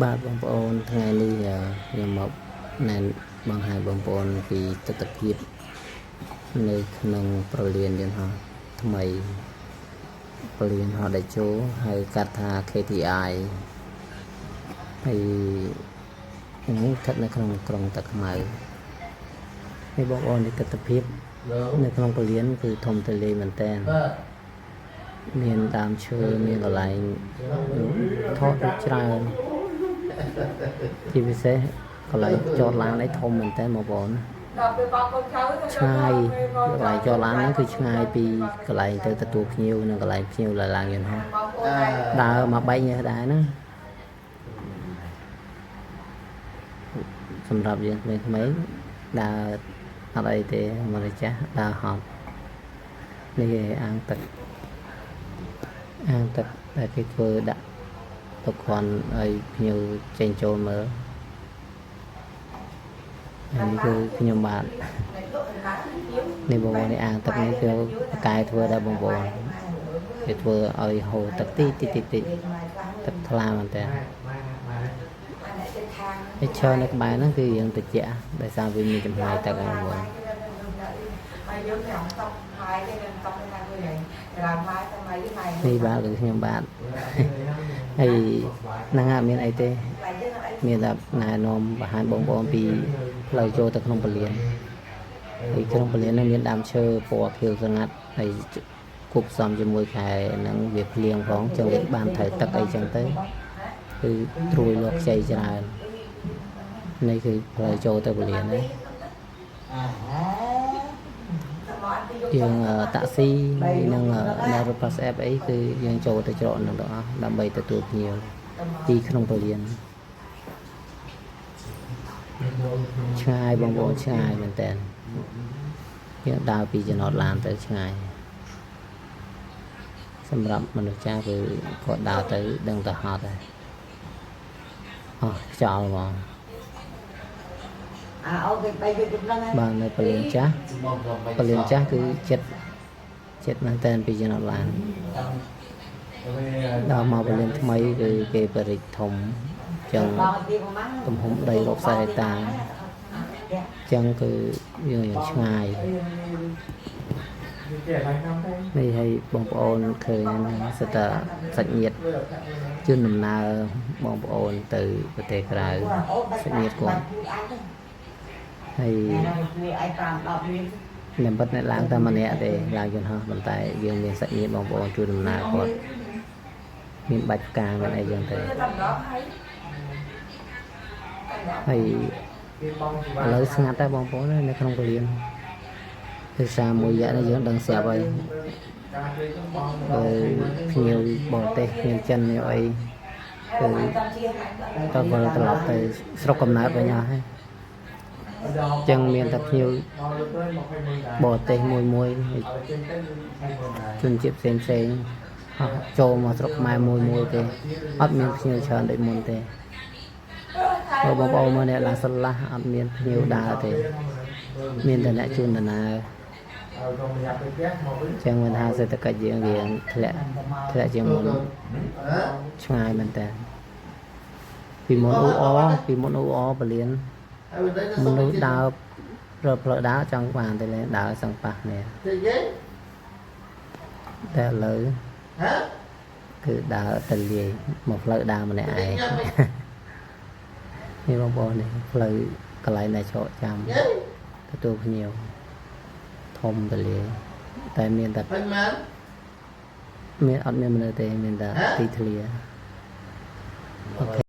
បាទបងប្អូនថ្ងៃនេះខ្ញុំមកណែបង្ហាញបងប្អូនពីទស្សនវិជ្ជានៅក្នុងប្រលានយន្តហោះថ្មីប្រលានហោះតេជោហៅកាត់ថា KTI ហើយនេះស្ថិតនៅក្នុងក្រុងតាខ្មៅហើយបងប្អូនទស្សនវិជ្ជានៅក្នុងប្រលានគឺធំទូលាយមែនតើមានដើមឈើមានកន្លែងថតដូចច្រើនជាពិសេសកន្លែងចតឡាននេះធំមែនតើបងប្អូនឆ្ងាយកន្លែងចតឡានហ្នឹងគឺឆ្ងាយពីកន្លែងទៅទទួលភ្ញៀវនិងកន្លែងភ្ញៀវឡើងយន្តហោះដើរមកបែកញើសដែរណាសម្រាប់យើងក្មេងៗដើរអត់អីទេមនុស្សចាស់ដើរហត់នេះឯអាងទឹកដែលគេធ្វើដាក់ទុកគ្រាន់ឲ្យភ្ញៀវចេញចូលមើលនេះគឺខ្ញុំបាទនេះបងប្អូននេះអាងទឹកនេះគឺកែធ្វើដែរបងប្អូនគេធ្វើឲ្យហូរទឹកតិចទឹកថ្លាមែនតើហើយឈរនៅក្បែរហ្នឹងគឺយើងតិចដោយសារវាមានចំហាយទឹកហ្នឹងបងប្អូននេះបាទគឺខ្ញុំបាទហើយហ្នឹងអត់មានអីទេមានតែណែនាំបង្ហាញបងប្អូនពីផ្លូវចូលទៅក្នុងពលានហើយក្នុងពលានហ្នឹងមានដើមឈើពណ៌ខៀវស្ងាត់ហើយគប់ផ្សំជាមួយខែនឹងវាភ្លៀងផងចឹងវាបានត្រូវទឹកអីចឹងទៅគឺត្រួយលោកខ្ចីច្រើននេះគឺផ្លូវចូលទៅពលានហ្នឹងយើងតាក់ស៊ីនិងនៅរថ bus app អីគឺយើងចូលទៅច្រកនឹងទាំងអស់ដើម្បីទទួលភ្ញៀវទីក្នុងពលានឆ្ងាយបងប្អូនឆ្ងាយមែនតើយើងដើរពីចំណតឡានទៅឆ្ងាយសម្រាប់មនុស្សចាស់គឺគាត់ដើរទៅដឹងទៅហត់ហើយអស់ខ្យល់ហ្មងអូគេបីវាហ្នឹងបាទនៅពលានចាស់គឺចិត្តមែនតើពីចំណតឡានដល់មកពលានថ្មីគឺគេបរិទ្ធធំចឹងទំហំដីរាប់សែនហិកតាចឹងគឺយើងឆ្ងាយនេះឲ្យបងប្អូនឃើញសិតតែសាច់ញាតិជូនដំណើរបងប្អូនទៅប្រទេសក្រៅសាច់ញាតិគាត់ហើយនិមិត្តអ្នកឡើងតែម្នាក់ទេឡើងយន្តហោះប៉ុន្តែយើងមានសាច់ញាតិបងប្អូនជួយដំណើរគាត់មានបាច់ផ្កាមានអីចឹងទៅហើយឥឡូវស្ងាត់តែបងប្អូននៅក្នុងពលានភាសាមួយរយៈនេះយើងដឹងស្រាប់ហើយភ្ញៀវបរទេសភ្ញៀវចិនអីគឺទៅវិលត្រឡប់ទៅស្រុកកំណើតវិញអស់ហើយចឹងមានតែភ្ញៀវបរទេសមួយជនជាតិផ្សេងចូលមកស្រុកខ្មែរមួយទេអត់មានភ្ញៀវច្រើនដូចមុនទេបងប្អូនមើលអ្នកឡាសិលាអត់មានភ្ញៀវដើរទេមានតែអ្នកជូនដំណើរចឹងមិនថាសេដ្ឋកិច្ចយើងរៀងធ្លាក់ជាងមុនឆ្ងាយមែនតើពីមុនអ៊ូអពលានមនុស្សដើររកផ្លូវដើរចង់បានទៅលេងដើរសង្ប៉ះនេះតែឥឡូវគឺដើរទៅលាយមកផ្លូវដើរម្នាក់ឯងនេះបងប្អូននេះផ្លូវកន្លែងដែលឆក់ចាំទទួលភ្ញៀវធំទៅលាយតែមានតែមានអត់មានមនុស្សទេមានតែទីធ្លាអូខេ